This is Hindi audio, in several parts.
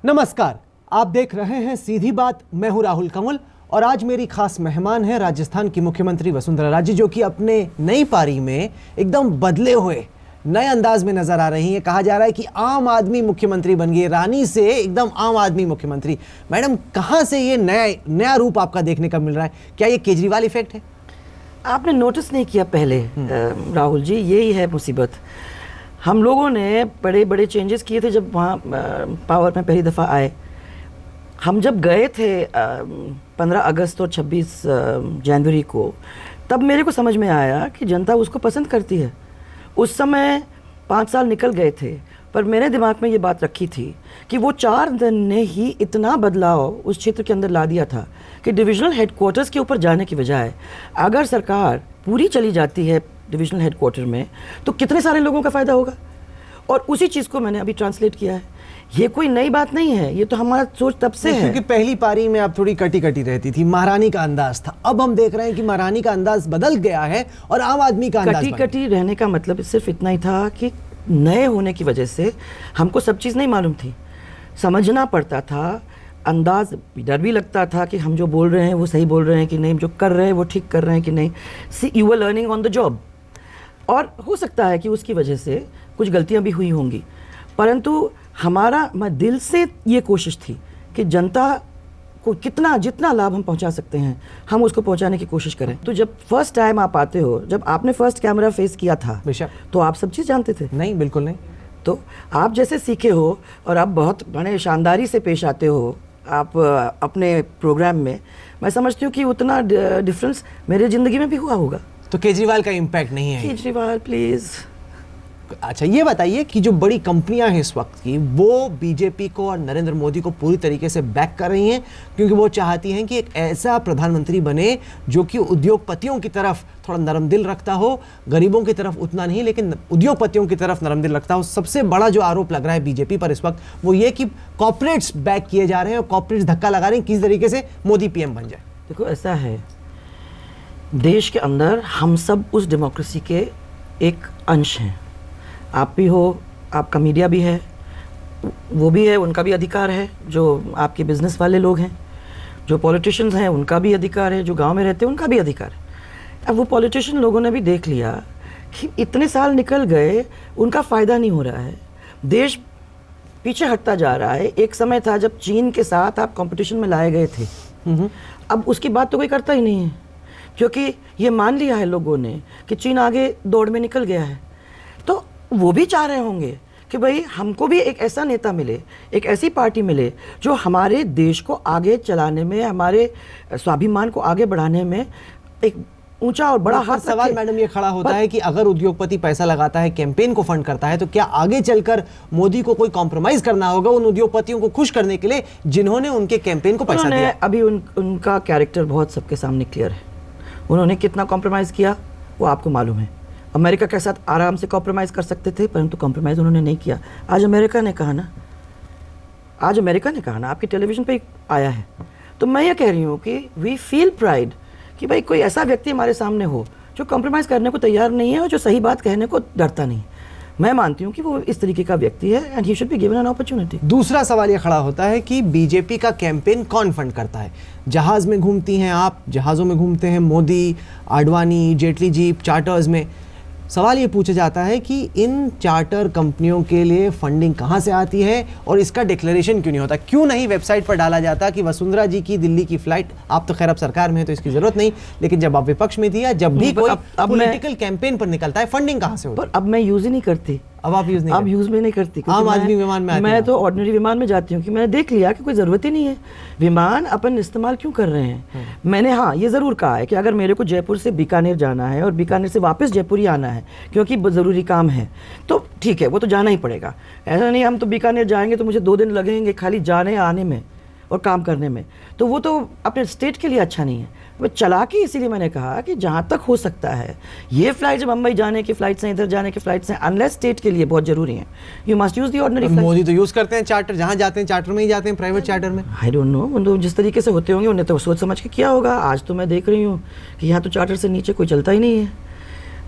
नमस्कार, आप देख रहे हैं सीधी बात। मैं हूं राहुल कंवल और आज मेरी खास मेहमान है राजस्थान की मुख्यमंत्री वसुंधरा राजे, जो कि अपने नई पारी में एकदम बदले हुए नए अंदाज में नजर आ रही हैं। कहा जा रहा है कि आम आदमी मुख्यमंत्री बन गई, रानी से एकदम आम आदमी मुख्यमंत्री। मैडम, कहां से ये नया रूप आपका देखने का मिल रहा है? क्या ये केजरीवाल इफेक्ट है? आपने नोटिस नहीं किया पहले राहुल जी, यही है मुसीबत। हम लोगों ने बड़े बड़े चेंजेस किए थे जब वहाँ पावर में पहली दफ़ा आए। हम जब गए थे 15 अगस्त और 26 जनवरी को, तब मेरे को समझ में आया कि जनता उसको पसंद करती है। उस समय 5 साल निकल गए थे, पर मेरे दिमाग में ये बात रखी थी कि वो 4 दिन ने ही इतना बदलाव उस क्षेत्र के अंदर ला दिया था कि डिविजनल हेडक्वार्टर्स के ऊपर जाने की बजाय अगर सरकार पूरी चली जाती है डिविजनल हेडक्वार्टर में, तो कितने सारे लोगों का फ़ायदा होगा। और उसी चीज़ को मैंने अभी ट्रांसलेट किया है। ये कोई नई बात नहीं है, ये तो हमारा सोच तब से है। क्योंकि पहली पारी में आप थोड़ी कटी कटी रहती थी, महारानी का अंदाज था। अब हम देख रहे हैं कि महारानी का अंदाज बदल गया है और आम आदमी का अंदाज कटी कटी रहने का मतलब सिर्फ इतना ही था कि नए होने की वजह से हमको सब चीज़ नहीं मालूम थी, समझना पड़ता था। अंदाज डर भी लगता था कि हम जो बोल रहे हैं वो सही बोल रहे हैं कि नहीं, जो कर रहे हैं वो ठीक कर रहे हैं कि नहीं। See you are learning on the job. और हो सकता है कि उसकी वजह से कुछ गलतियां भी हुई होंगी, परंतु हमारा दिल से ये कोशिश थी कि जनता को जितना लाभ हम पहुंचा सकते हैं हम उसको पहुंचाने की कोशिश करें। तो जब फर्स्ट टाइम आप आते हो, जब आपने फर्स्ट कैमरा फेस किया था, तो आप सब चीज़ जानते थे? नहीं, बिल्कुल नहीं। तो आप जैसे सीखे हो और आप बहुत बड़े शानदारी से पेश आते हो आप अपने प्रोग्राम में, मैं समझती हूँ कि उतना डिफरेंस मेरे ज़िंदगी में भी हुआ होगा। तो केजरीवाल का इम्पैक्ट नहीं है? केजरीवाल प्लीज़। अच्छा, ये बताइए कि जो बड़ी कंपनियां हैं इस वक्त की, वो बीजेपी को और नरेंद्र मोदी को पूरी तरीके से बैक कर रही हैं, क्योंकि वो चाहती हैं कि एक ऐसा प्रधानमंत्री बने जो कि उद्योगपतियों की तरफ थोड़ा नरम दिल रखता हो, गरीबों की तरफ उतना नहीं, लेकिन उद्योगपतियों की तरफ नरम दिल रखता हो। सबसे बड़ा जो आरोप लग रहा है बीजेपी पर इस वक्त, वो ये कि कॉर्पोरेट्स बैक किए जा रहे हैं और कॉर्पोरेट्स धक्का लगा रहे हैं किस तरीके से मोदी पीएम बन जाए। देखो, ऐसा है, देश के अंदर हम सब उस डेमोक्रेसी के एक अंश हैं। आप भी हो, आपका मीडिया भी है, वो भी है, उनका भी अधिकार है। जो आपके बिजनेस वाले लोग हैं, जो पॉलिटिशियंस हैं, उनका भी अधिकार है। जो गांव में रहते हैं उनका भी अधिकार है। अब वो पॉलिटिशियन लोगों ने भी देख लिया कि इतने साल निकल गए, उनका फ़ायदा नहीं हो रहा है, देश पीछे हटता जा रहा है। एक समय था जब चीन के साथ आप कंपटीशन में लाए गए थे, अब उसकी बात तो कोई करता ही नहीं है, क्योंकि ये मान लिया है लोगों ने कि चीन आगे दौड़ में निकल गया है। तो वो भी चाह रहे होंगे कि भाई हमको भी एक ऐसा नेता मिले, एक ऐसी पार्टी मिले जो हमारे देश को आगे चलाने में, हमारे स्वाभिमान को आगे बढ़ाने में एक ऊंचा और बड़ा हाथ। सवाल मैडम ये खड़ा होता है कि अगर उद्योगपति पैसा लगाता है, कैंपेन को फंड करता है, तो क्या आगे चलकर मोदी को कोई कॉम्प्रोमाइज करना होगा उन उद्योगपतियों को खुश करने के लिए जिन्होंने उनके कैंपेन को पैसा दिया? अभी उनका कैरेक्टर बहुत सबके सामने क्लियर है। उन्होंने कितना कॉम्प्रोमाइज़ किया वो आपको मालूम है। अमेरिका के साथ आराम से कॉम्प्रोमाइज़ कर सकते थे, परंतु कॉम्प्रोमाइज़ उन्होंने नहीं किया। आज अमेरिका ने कहा ना, आपके टेलीविज़न पे आया है। तो मैं ये कह रही हूँ कि वी फील प्राइड कि भाई कोई ऐसा व्यक्ति हमारे सामने हो जो कॉम्प्रोमाइज़ करने को तैयार नहीं है और जो सही बात कहने को डरता नहीं। मैं मानती हूँ कि वो इस तरीके का व्यक्ति है and he should be given an opportunity. दूसरा सवाल ये खड़ा होता है कि बीजेपी का कैंपेन कौन फंड करता है? जहाज में घूमती हैं आप, जहाज़ों में घूमते हैं मोदी, आडवाणी, जेटली जी चार्टर्स में। सवाल ये पूछा जाता है कि इन चार्टर कंपनियों के लिए फंडिंग कहाँ से आती है और इसका डिक्लेरेशन क्यों नहीं होता? क्यों नहीं वेबसाइट पर डाला जाता कि वसुंधरा जी की दिल्ली की फ्लाइट, आप तो खैर अब सरकार में है तो इसकी जरूरत नहीं, लेकिन जब आप विपक्ष में थी या जब भी कोई पॉलिटिकल कैंपेन पर निकलता है, फंडिंग कहाँ से होती है? पर अब मैं यूज़ ही नहीं करती। अब आप यूज नहीं करती। आम आदमी विमान में मैं तो ऑर्डिनरी विमान में जाती हूँ कि मैंने देख लिया कि कोई ज़रूरत ही नहीं है। विमान अपन इस्तेमाल क्यों कर रहे हैं? मैंने ये ज़रूर कहा है कि अगर मेरे को जयपुर से बीकानेर जाना है और बीकानेर से वापस जयपुर ही आना है क्योंकि ज़रूरी काम है, तो ठीक है, वो तो जाना ही पड़ेगा। ऐसा नहीं हम तो बीकानेर जाएंगे तो मुझे 2 दिन लगेंगे खाली जाने आने में और काम करने में, तो वो तो अपने स्टेट के लिए अच्छा नहीं है। वो चला के इसीलिए मैंने कहा कि जहाँ तक हो सकता है ये फ्लाइट्स मुंबई जाने की फ्लाइट्स हैं, इधर जाने की फ्लाइट्स हैं, अनलेस स्टेट के लिए बहुत जरूरी हैं, you must use the ordinary flight. Modi तो यूज करते हैं चार्टर, जहाँ जाते हैं चार्टर में ही जाते हैं, प्राइवेट चार्टर में। आई डोंट नो, मतलब जिस तरीके से होते होंगे उन्हें तो सोच समझ के किया होगा। आज तो मैं देख रही हूँ कि यहाँ तो चार्टर से नीचे कोई चलता ही नहीं है।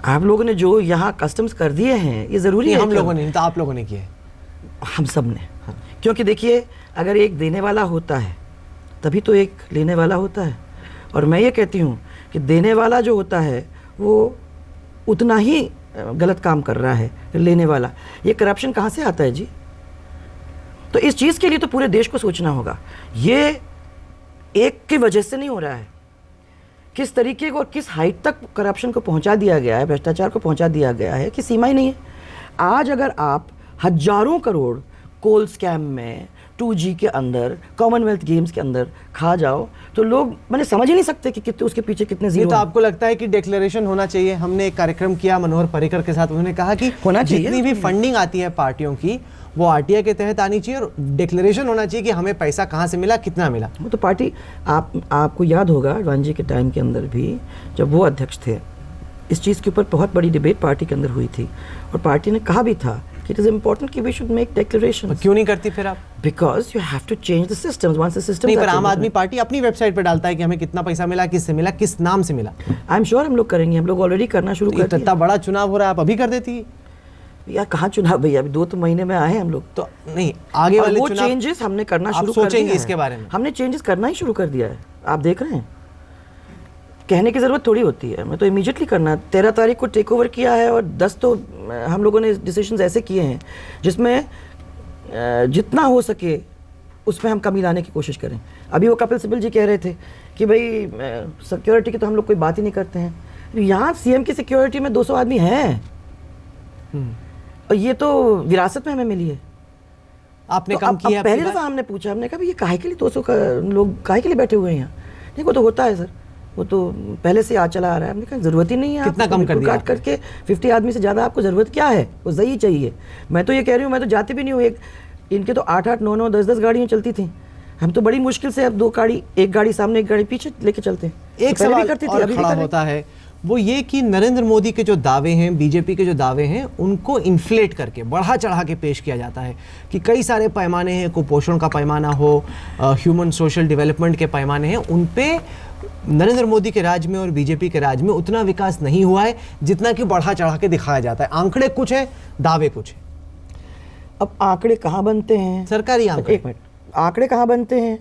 आप लोगों ने जो यहाँ कस्टम्स कर दिए हैं ये ज़रूरी है। हम लोगों ने नहीं, तो आप लोगों ने किए, हम सब ने। क्योंकि देखिए, अगर एक देने वाला होता है तभी तो एक लेने वाला होता है। और मैं ये कहती हूँ कि देने वाला जो होता है वो उतना ही गलत काम कर रहा है लेने वाला। ये करप्शन कहाँ से आता है जी? तो इस चीज़ के लिए तो पूरे देश को सोचना होगा। ये एक की वजह से नहीं हो रहा है। किस तरीके को और किस हाइट तक करप्शन को पहुंचा दिया गया है, भ्रष्टाचार को पहुंचा दिया गया है कि सीमा ही नहीं है। आज अगर आप हजारों करोड़ कोल स्कैम में, 2G के अंदर, कॉमनवेल्थ गेम्स के अंदर खा जाओ तो लोग मैंने समझ ही नहीं सकते कि कितने उसके पीछे कितने ये जीरो तो हैं। आपको लगता है कि डिक्लेरेशन होना चाहिए? हमने एक कार्यक्रम किया मनोहर पर्रिकर के साथ, उन्होंने कहा कि होना चाहिए। जितनी भी फंडिंग आती है पार्टियों की वो आरटीआई के तहत आनी चाहिए और डिक्लेरेशन होना चाहिए कि हमें पैसा कहाँ से मिला, कितना मिला। वो तो पार्टी आपको याद होगा अडवाणी जी के टाइम के अंदर भी जब वो अध्यक्ष थे, इस चीज़ के ऊपर बहुत बड़ी डिबेट पार्टी के अंदर हुई थी और पार्टी ने कहा भी था कि इट इज़ इम्पोर्टेंट कि वी शुड मेक डिक्लेरेशन। क्यों नहीं करती फिर आप? Because you have to change the systems. Once the system नहीं, पर आम आदमी पार्टी अपनी वेबसाइट पर डालता है कि हमें कितना पैसा मिला, किससे मिला, किस नाम से मिला। आई एम श्योर हम लोग करेंगे, हम लोग ऑलरेडी करना शुरू कर इतना बड़ा चुनाव हो रहा है, आप अभी कर देती? यार कहाँ चुनाव भैया, अभी 2 महीने में आए हैं हम लोग। तो नहीं, आगे वाले वो चुनाव चेंजेस हमने करना आप शुरू कर दिया सोचेंगे है। इसके बारे में? हमने चेंजेस करना ही शुरू कर दिया है, आप देख रहे हैं। कहने की ज़रूरत थोड़ी होती है, मैं तो इमीडिएटली करना। 13 तारीख को टेक ओवर किया है और 10 तो हम लोगों ने डिसीजंस ऐसे किए हैं जिसमें जितना हो सके उसमें हम कमी लाने की कोशिश करें। अभी वो कपिल सिब्बल जी कह रहे थे कि भाई सिक्योरिटी की तो हम लोग कोई बात ही नहीं करते हैं। यहाँ सीएम की सिक्योरिटी में 200 आदमी हैं और ये तो विरासत में हमें मिली है। आपने तो कम अब किया? पहले दफ़ा हमने पूछा, हमने कहा ये काहे के लिए 200 लोग काहे के लिए बैठे हुए हैं यहाँ? नहीं, वो तो होता है सर, वो तो पहले से आज चला आ रहा है। हमने कहा ज़रूरत ही नहीं है। कितना कम कर दिया काट करके 50 आदमी से ज़्यादा आपको ज़रूरत क्या है? वो सही चाहिए। मैं तो ये कह रही हूँ, मैं तो जाती भी नहीं हूँ। इनके तो 8-8, 9-9, 10-10 गाड़ियाँ चलती थी। हम तो बड़ी मुश्किल से अब 2 गाड़ी, एक गाड़ी सामने एक गाड़ी पीछे लेके चलते हैं। एक तो पहले भी सवाल करती थी, और अभी भी खड़ा कर रहे हैं। होता है, वो ये कि नरेंद्र मोदी के जो दावे हैं, बीजेपी के जो दावे हैं, उनको इन्फ्लेट करके बढ़ा चढ़ा के पेश किया जाता है कि कई सारे पैमाने हैं, कुपोषण का पैमाना हो, ह्यूमन सोशल डेवलपमेंट के पैमाने हैं, उन पे नरेंद्र मोदी के राज में और बीजेपी के राज में उतना विकास नहीं हुआ है जितना कि बढ़ा चढ़ा के दिखाया जाता है। आंकड़े कुछ है, दावे कुछ है। अब आंकड़े कहाँ बनते हैं? सरकारी आंकड़े। एक मिनट, आंकड़े कहाँ बनते हैं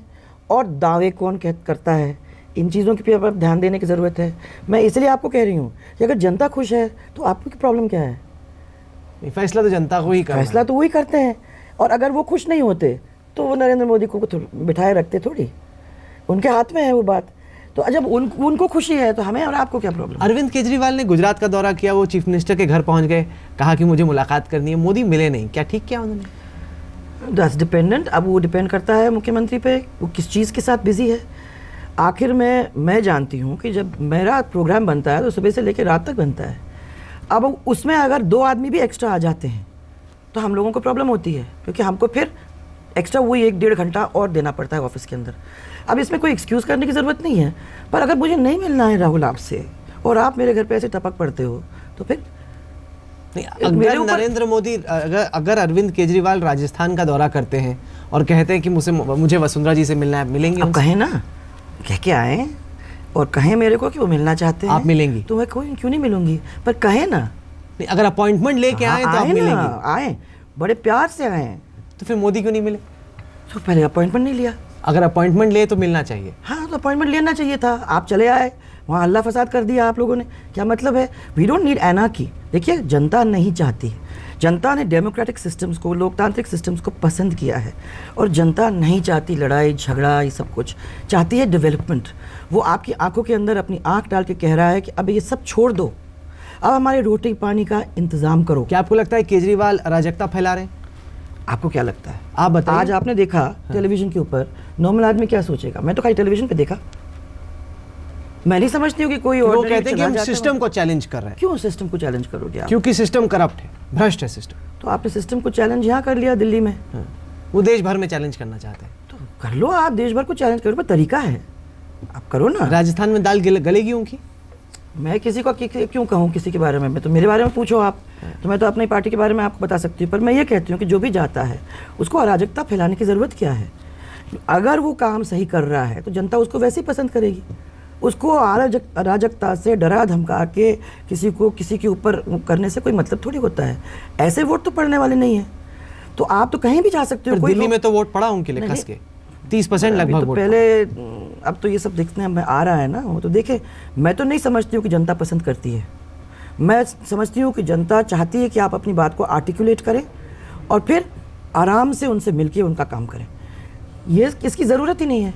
और दावे कौन करता है? इन चीज़ों की पर ध्यान देने की ज़रूरत है। मैं इसलिए आपको कह रही हूँ कि अगर जनता खुश है तो आपकी प्रॉब्लम क्या है? फैसला तो जनता को ही करना है। फैसला तो वही करते हैं, और अगर वो खुश नहीं होते तो वो नरेंद्र मोदी को बिठाए रखते थोड़ी, उनके हाथ में है वो बात। तो जब उनको खुशी है तो हमें और आपको क्या प्रॉब्लम? अरविंद केजरीवाल ने गुजरात का दौरा किया, वो चीफ मिनिस्टर के घर पहुंच गए, कहा कि मुझे मुलाकात करनी है, मोदी मिले नहीं। क्या ठीक किया उन्होंने? That's dependent. अब वो डिपेंड करता है मुख्यमंत्री पे, वो किस चीज़ के साथ बिजी है। आखिर में मैं जानती हूँ कि जब मेरा प्रोग्राम बनता है तो सुबह से लेकर रात तक बनता है। अब उसमें अगर 2 आदमी भी एक्स्ट्रा आ जाते हैं तो हम लोगों को प्रॉब्लम होती है, क्योंकि हमको फिर एक्स्ट्रा वही 1-1.5 घंटा और देना पड़ता है ऑफिस के अंदर। अब इसमें कोई एक्सक्यूज़ करने की ज़रूरत नहीं है, पर अगर मुझे नहीं मिलना है राहुल आपसे और आप मेरे घर पे ऐसे टपक पड़ते हो तो फिर नहीं, अगर नरेंद्र मोदी, अगर अरविंद केजरीवाल राजस्थान का दौरा करते हैं और कहते हैं कि मुझे वसुंधरा जी से मिलना है, मिलेंगे? अब कहें ना, कह के आए और कहें मेरे को कि वो मिलना चाहते हैं। आप मिलेंगी? तो मैं क्यों नहीं मिलूंगी, पर कहें ना। नहीं, अगर अपॉइंटमेंट लेके आए तो आप मिलेंगी? आए, बड़े प्यार से आए। तो फिर मोदी क्यों नहीं मिले? तो पहले अपॉइंटमेंट नहीं लिया। अगर अपॉइंटमेंट ले तो मिलना चाहिए। हाँ, तो अपॉइंटमेंट लेना चाहिए था। आप चले आए, वहाँ हल्ला फसाद कर दिया आप लोगों ने। क्या मतलब है? We don't need anarchy. देखिए, जनता नहीं चाहती, जनता ने डेमोक्रेटिक सिस्टम्स को, लोकतांत्रिक सिस्टम्स को पसंद किया है, और जनता नहीं चाहती लड़ाई झगड़ा, ये सब कुछ चाहती है डेवलपमेंट। वो आपकी आंखों के अंदर अपनी आंख डाल के कह रहा है कि अब ये सब छोड़ दो, अब हमारे रोटी पानी का इंतज़ाम करो। क्या आपको लगता है केजरीवाल अराजकता फैला रहे हैं? आपको क्या लगता है? आप बताइए। आज आपने देखा टेलीविजन के ऊपर, नॉर्मल आदमी क्या सोचेगा? मैं तो खाली टेलीविजन पे देखा, मैं नहीं समझती हूँ कि कोई वो ordinary कहते हैं कि चला हम जाता है सिस्टम वहाँ। को चैलेंज कर रहे हैं। क्यों सिस्टम को चैलेंज करोगे आप? क्योंकि सिस्टम करप्ट है, भ्रष्ट है सिस्टम। तो आपने सिस्टम को चैलेंज यहाँ कर लिया दिल्ली में, वो देश भर में चैलेंज करना चाहते हैं। तो कर लो, आप देश भर को चैलेंज करो, पर तरीका है। आप करो ना। राजस्थान में दाल गलेगी उनकी? मैं किसी को क्यों कहूँ किसी के बारे में? मैं तो मेरे बारे में पूछो आप, तो मैं तो अपनी पार्टी के बारे में आपको बता सकती हूँ। पर मैं ये कहती हूँ कि जो भी जाता है उसको अराजकता फैलाने की ज़रूरत क्या है? अगर वो काम सही कर रहा है तो जनता उसको वैसे ही पसंद करेगी। उसको अराजकता से डरा धमका के किसी के ऊपर करने से कोई मतलब थोड़ी होता है। ऐसे वोट तो पड़ने वाले नहीं है। तो आप तो कहीं भी जा सकते हो। दिल्ली में तो वोट पड़ा उनके लिए खस के 30% लगभग वोट। पहले अब तो ये सब देखने में आ रहा है ना, वो तो देखे। मैं तो नहीं समझती हूँ कि जनता पसंद करती है। मैं समझती हूँ कि जनता चाहती है कि आप अपनी बात को आर्टिकुलेट करें और फिर आराम से उनसे मिलके उनका काम करें। ये इसकी ज़रूरत ही नहीं है।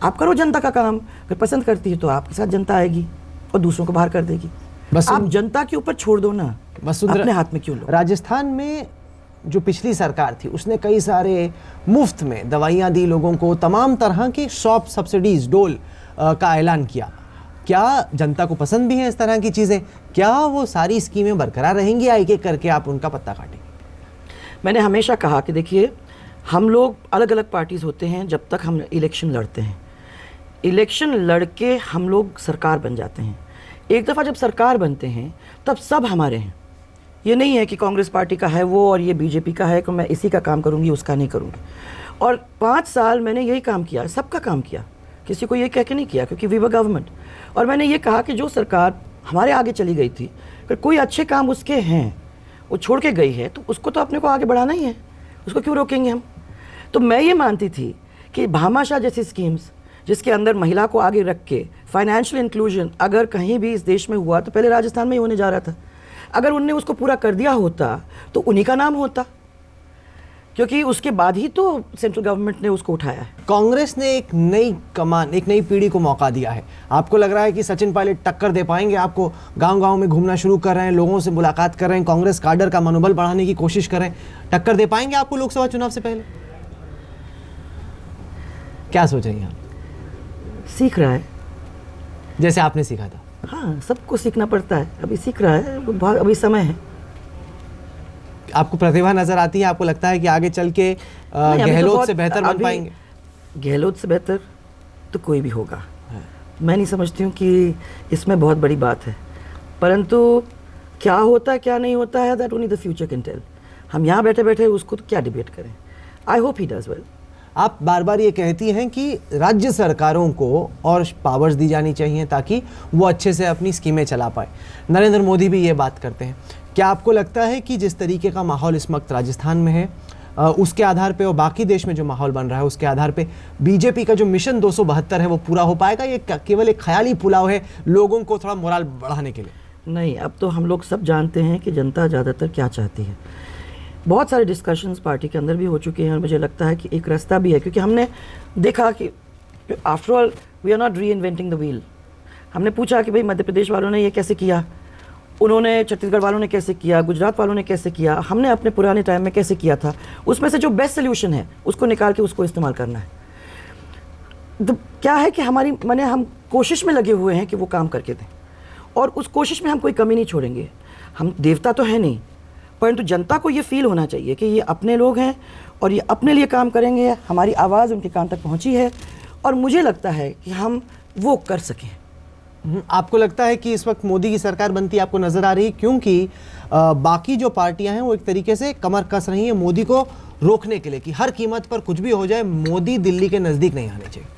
आप करो जनता का काम। अगर पसंद करती है तो आपके साथ जनता आएगी और दूसरों को बाहर कर देगी। बस आप जनता के ऊपर छोड़ दो ना, अपने हाथ में क्यों लो? राजस्थान में जो पिछली सरकार थी उसने कई सारे मुफ्त में दवाइयाँ दी लोगों को, तमाम तरह की शॉप सब्सिडीज, डोल का ऐलान किया। क्या जनता को पसंद भी है इस तरह की चीज़ें? क्या वो सारी स्कीमें बरकरार रहेंगी या एक एक करके आप उनका पत्ता काटेंगे? मैंने हमेशा कहा कि देखिए, हम लोग अलग अलग पार्टीज़ होते हैं जब तक हम इलेक्शन लड़ते हैं। इलेक्शन लड़के हम लोग सरकार बन जाते हैं। एक दफ़ा जब सरकार बनते हैं तब सब हमारे हैं। ये नहीं है कि कांग्रेस पार्टी का है वो और ये बीजेपी का है कि मैं इसी का काम करूंगी उसका नहीं करूंगी। और 5 साल मैंने यही काम किया, सबका काम किया, किसी को ये कह के नहीं किया, क्योंकि वी वर गवर्नमेंट। और मैंने ये कहा कि जो सरकार हमारे आगे चली गई थी, अगर कोई अच्छे काम उसके हैं वो छोड़ के गई है तो उसको तो अपने को आगे बढ़ाना ही है, उसको क्यों रोकेंगे हम? तो मैं ये मानती थी कि भामाशाह जैसी स्कीम्स जिसके अंदर महिला को आगे रख के फाइनेंशियल इंक्लूजन अगर कहीं भी इस देश में हुआ तो पहले राजस्थान में ही होने जा रहा था। अगर उनने उसको पूरा कर दिया होता तो उन्हीं का नाम होता, क्योंकि उसके बाद ही तो सेंट्रल गवर्नमेंट ने उसको उठाया है। कांग्रेस ने एक नई कमान, एक नई पीढ़ी को मौका दिया है। आपको लग रहा है कि सचिन पायलट टक्कर दे पाएंगे आपको? गांव-गांव में घूमना शुरू कर रहे हैं, लोगों से मुलाकात कर रहे हैं, कांग्रेस काडर का मनोबल बढ़ाने की कोशिश कर रहे हैं। टक्कर दे पाएंगे आपको लोकसभा चुनाव से पहले? क्या सोच रही हैं आप? सीख रहा है जैसे आपने सीखा था। हाँ, सबको सीखना पड़ता है। अभी सीख रहा है, अभी समय है। आपको प्रतिभा नजर आती है? आपको लगता है कि आगे चल के गहलोत से बेहतर बन पाएंगे? गहलोत से बेहतर तो कोई भी होगा। मैं नहीं समझती हूँ कि इसमें बहुत बड़ी बात है, परंतु क्या होता है क्या नहीं होता है, that only the future can tell. हम यहाँ बैठे बैठे उसको तो क्या डिबेट करें। I hope he does well. आप बार बार ये कहती हैं कि राज्य सरकारों को और पावर्स दी जानी चाहिए ताकि वो अच्छे से अपनी स्कीमें चला पाए। नरेंद्र मोदी भी ये बात करते हैं। क्या आपको लगता है कि जिस तरीके का माहौल इस वक्त राजस्थान में है उसके आधार पे और बाकी देश में जो माहौल बन रहा है उसके आधार पे बीजेपी का जो मिशन 272 है वो पूरा हो पाएगा? ये केवल एक ख्याली पुलाव है लोगों को थोड़ा मोरल बढ़ाने के लिए? नहीं, अब तो हम लोग सब जानते हैं कि जनता ज़्यादातर क्या चाहती है। बहुत सारे डिस्कशंस पार्टी के अंदर भी हो चुके हैं और मुझे लगता है कि एक रास्ता भी है, क्योंकि हमने देखा कि after all we are not reinventing the wheel. हमने पूछा कि भाई मध्य प्रदेश वालों ने ये कैसे किया, उन्होंने छत्तीसगढ़ वालों ने कैसे किया, गुजरात वालों ने कैसे किया, हमने अपने पुराने टाइम में कैसे किया था। उसमें से जो बेस्ट सोल्यूशन है उसको निकाल के उसको इस्तेमाल करना है। तो क्या है कि हम कोशिश में लगे हुए हैं कि वो काम करके दें, और उस कोशिश में हम कोई कमी नहीं छोड़ेंगे। हम देवता तो है नहीं, परंतु जनता को ये फील होना चाहिए कि ये अपने लोग हैं और ये अपने लिए काम करेंगे। हमारी आवाज़ उनके कान तक पहुंची है और मुझे लगता है कि हम वो कर सकें। आपको लगता है कि इस वक्त मोदी की सरकार बनती आपको नजर आ रही है? क्योंकि बाकी जो पार्टियां हैं वो एक तरीके से कमर कस रही हैं मोदी को रोकने के लिए कि हर कीमत पर कुछ भी हो जाए मोदी दिल्ली के नज़दीक नहीं आने चाहिए,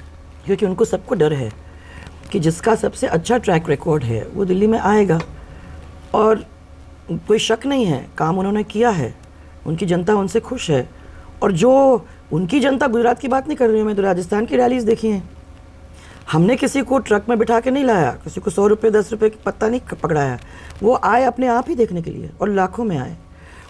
क्योंकि उनको सबको डर है कि जिसका सबसे अच्छा ट्रैक रिकॉर्ड है वो दिल्ली में आएगा। और कोई शक नहीं है, काम उन्होंने किया है, उनकी जनता उनसे खुश है। और जो उनकी जनता, गुजरात की बात नहीं कर रही हूँ मैं, तो राजस्थान की रैलीज देखी हैं। हमने किसी को ट्रक में बिठा के नहीं लाया, किसी को 100 रुपये 10 रुपये की पत्ता नहीं पकड़ाया। वो आए अपने आप ही देखने के लिए, और लाखों में आए।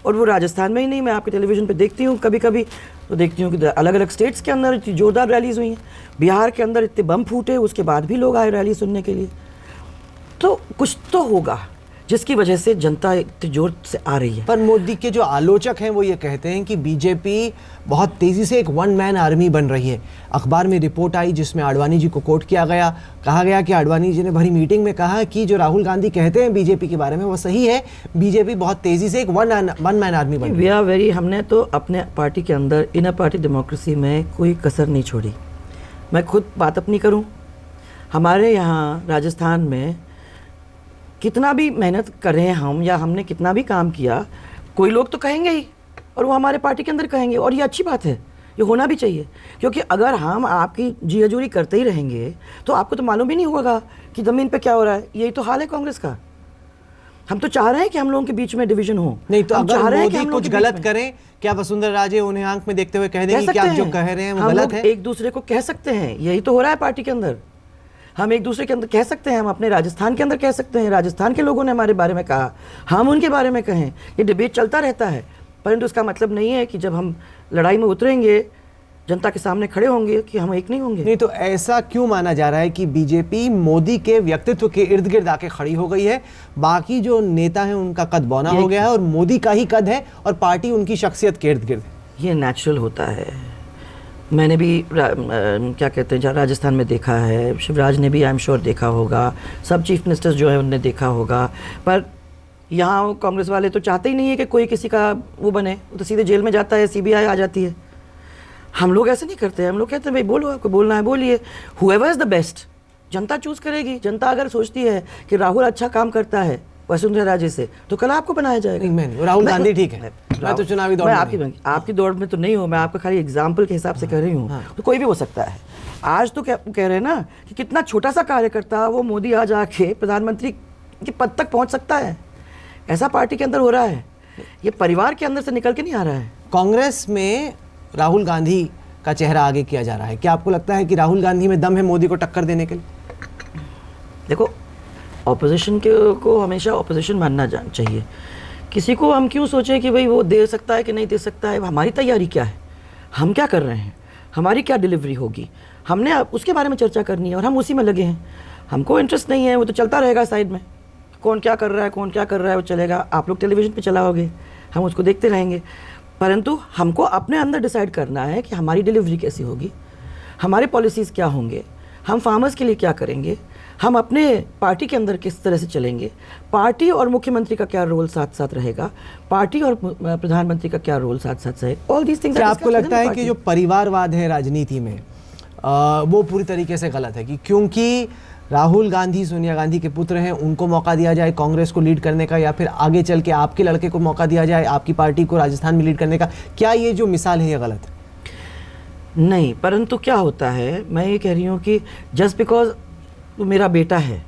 और वो राजस्थान में ही नहीं, मैं आपके टेलीविज़न पे देखती हूँ कभी कभी, तो देखती हूँ कि अलग अलग स्टेट्स के अंदर इतनी जोरदार रैलीज हुई हैं। बिहार के अंदर इतने बम फूटे, उसके बाद भी लोग आए रैली सुनने के लिए। तो कुछ तो होगा जिसकी वजह से जनता इतनी जोर से आ रही है। पर मोदी के जो आलोचक हैं वो ये कहते हैं कि बीजेपी बहुत तेज़ी से एक वन मैन आर्मी बन रही है। अखबार में रिपोर्ट आई जिसमें आडवाणी जी को कोट किया गया, कहा गया कि आडवाणी जी ने भरी मीटिंग में कहा कि जो राहुल गांधी कहते हैं बीजेपी के बारे में वो सही है, बीजेपी बहुत तेज़ी से एक वन मैन आर्मी बन रही है। हमने तो अपने पार्टी के अंदर इनर पार्टी डेमोक्रेसी में कोई कसर नहीं छोड़ी। मैं खुद बात अपनी करूं, हमारे यहाँ राजस्थान में कितना भी मेहनत करें हम या हमने कितना भी काम किया, कोई लोग तो कहेंगे ही, और वो हमारे पार्टी के अंदर कहेंगे, और ये अच्छी बात है, ये होना भी चाहिए। क्योंकि अगर हम आपकी जी हजूरी करते ही रहेंगे तो आपको तो मालूम ही नहीं होगा कि ज़मीन पे क्या हो रहा है। यही तो हाल है कांग्रेस का। हम तो चाह रहे हैं कि हम लोगों के बीच में डिवीजन हो। नहीं तो हम चाह अगर रहे हैं कि मोदी हम लोगों कुछ के बीच गलत में- करें, क्या वसुंधरा राजे उन्हें आंख में देखते हुए कह देंगी कि सकते आप हैं। जो कह रहे हैं वो हम गलत लोग है? एक दूसरे को कह सकते हैं, यही तो हो रहा है पार्टी के अंदर। हम एक दूसरे के अंदर कह सकते हैं, हम अपने राजस्थान के अंदर कह सकते हैं, राजस्थान के लोगों ने हमारे बारे में कहा, हम उनके बारे में कहें, ये डिबेट चलता रहता है। परंतु इसका मतलब नहीं है कि जब हम लड़ाई में उतरेंगे, जनता के सामने खड़े होंगे, कि हम एक नहीं होंगे। नहीं तो ऐसा क्यों माना जा रहा है कि बीजेपी मोदी के व्यक्तित्व के इर्द गिर्द आके खड़ी हो गई है, बाकी जो नेता हैं उनका कद बौना हो गया है और मोदी का ही कद है और पार्टी उनकी शख्सियत के इर्द गिर्द है? ये नेचुरल होता है। मैंने भी क्या कहते हैं राजस्थान में देखा है, शिवराज ने भी आई एम श्योर देखा होगा, सब चीफ मिनिस्टर्स जो है उनने देखा होगा। पर यहाँ कांग्रेस वाले तो चाहते ही नहीं है कि कोई किसी का वो बने, वो तो सीधे जेल में जाता है, सीबीआई आ जाती है। हम लोग ऐसे नहीं करते हैं, हम लोग कहते हैं भाई बोलो, आपको बोलना है बोलिए, whoever is the best Janata choose करेगी। जनता अगर सोचती है कि राहुल अच्छा काम करता है वसुंधरा राजे से, तो कल आपको बनाया जाएगा। नहीं, मैं नहीं, राहुल गांधी ठीक है, मैं तो चुनावी दौड़ मैं में आपकी दौड़ में तो नहीं हूँ, मैं आपका खाली एग्जाम्पल के हिसाब से कह रही हूँ। तो कोई भी हो सकता है। आज तो कह रहे हैं ना कि कितना छोटा सा कार्यकर्ता वो मोदी आज आके प्रधानमंत्री के पद तक पहुंच सकता है। ऐसा पार्टी के अंदर हो रहा है, ये परिवार के अंदर से निकल के नहीं आ रहा है। कांग्रेस में राहुल गांधी का चेहरा आगे किया जा रहा है। क्या आपको लगता है कि राहुल गांधी में दम है मोदी को टक्कर देने के लिए? देखो, ऑपोजिशन को हमेशा ऑपोजिशन मानना चाहिए। किसी को हम क्यों सोचें कि भाई वो दे सकता है कि नहीं दे सकता है। हमारी तैयारी क्या है, हम क्या कर रहे हैं, हमारी क्या डिलीवरी होगी, हमने उसके बारे में चर्चा करनी है और हम उसी में लगे हैं। हमको इंटरेस्ट नहीं है, वो तो चलता रहेगा साइड में, कौन क्या कर रहा है, कौन क्या कर रहा है, वो चलेगा। आप लोग टेलीविज़न पे चलाओगे, हम उसको देखते रहेंगे। परंतु हमको अपने अंदर डिसाइड करना है कि हमारी डिलीवरी कैसी होगी, हमारे पॉलिसीज़ क्या होंगे, हम फार्मर्स के लिए क्या करेंगे, हम अपने पार्टी के अंदर किस तरह से चलेंगे, पार्टी और मुख्यमंत्री का क्या रोल साथ साथ रहेगा, पार्टी और प्रधानमंत्री का क्या रोल साथ साथ रहेगा। All these things. क्या आपको लगता है कि जो परिवारवाद है राजनीति में वो पूरी तरीके से गलत है कि क्योंकि राहुल गांधी सोनिया गांधी के पुत्र हैं, उनको मौका दिया जाए कांग्रेस को लीड करने का, या फिर आगे चल के आपके लड़के को मौका दिया जाए आपकी पार्टी को राजस्थान में लीड करने का? क्या ये जो मिसाल है ये गलत है? नहीं, परंतु क्या होता है, मैं ये कह रही हूँ कि जस्ट बिकॉज वो मेरा बेटा है,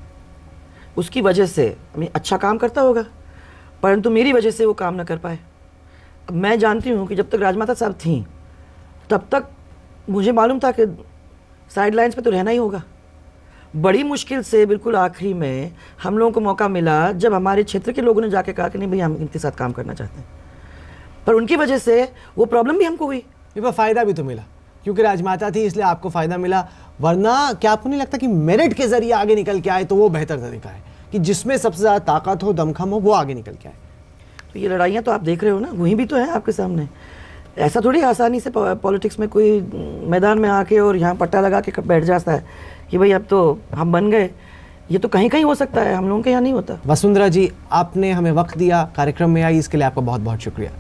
उसकी वजह से अच्छा काम करता होगा, परंतु मेरी वजह से वो काम ना कर पाए। मैं जानती हूँ कि जब तक राजमाता साहब थीं तब तक मुझे मालूम था कि साइड लाइन्स पे तो रहना ही होगा। बड़ी मुश्किल से बिल्कुल आखिरी में हम लोगों को मौका मिला जब हमारे क्षेत्र के लोगों ने जाके कहा कि नहीं भैया हम इनके साथ काम करना चाहते हैं, पर उनकी वजह से वो प्रॉब्लम भी हमको हुई। पर फ़ायदा भी तो मिला क्योंकि राजमाता थी इसलिए आपको फ़ायदा मिला, वरना क्या आपको नहीं लगता कि मेरिट के ज़रिए आगे निकल के आए तो वो बेहतर तरीका है कि जिसमें सबसे ज़्यादा ताकत हो, दमखम हो, वो आगे निकल के आए? तो ये लड़ाइयाँ तो आप देख रहे हो ना, वहीं भी तो है आपके सामने। ऐसा थोड़ी आसानी से पॉलिटिक्स में कोई मैदान में आके और यहाँ पट्टा लगा के बैठ जाता है कि भाई अब तो हम बन गए। ये तो कहीं कहीं हो सकता है, हम लोगों के यहाँ नहीं होता। वसुंधरा जी, आपने हमें वक्त दिया, कार्यक्रम में आई, इसके लिए आपका बहुत बहुत शुक्रिया।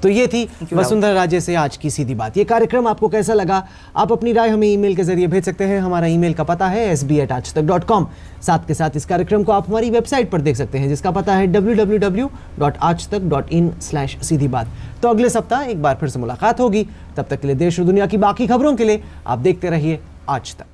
तो ये थी वसुंधरा राजे से आज की सीधी बात। ये कार्यक्रम आपको कैसा लगा, आप अपनी राय हमें ईमेल के जरिए भेज सकते हैं। हमारा ईमेल का पता है sb@aajtak.com। साथ के साथ इस कार्यक्रम को आप हमारी वेबसाइट पर देख सकते हैं जिसका पता है www.aajtak.in/सीधी बात। तो अगले सप्ताह एक बार फिर से मुलाकात होगी। तब तक के लिए देश और दुनिया की बाकी खबरों के लिए आप देखते रहिए आज तक।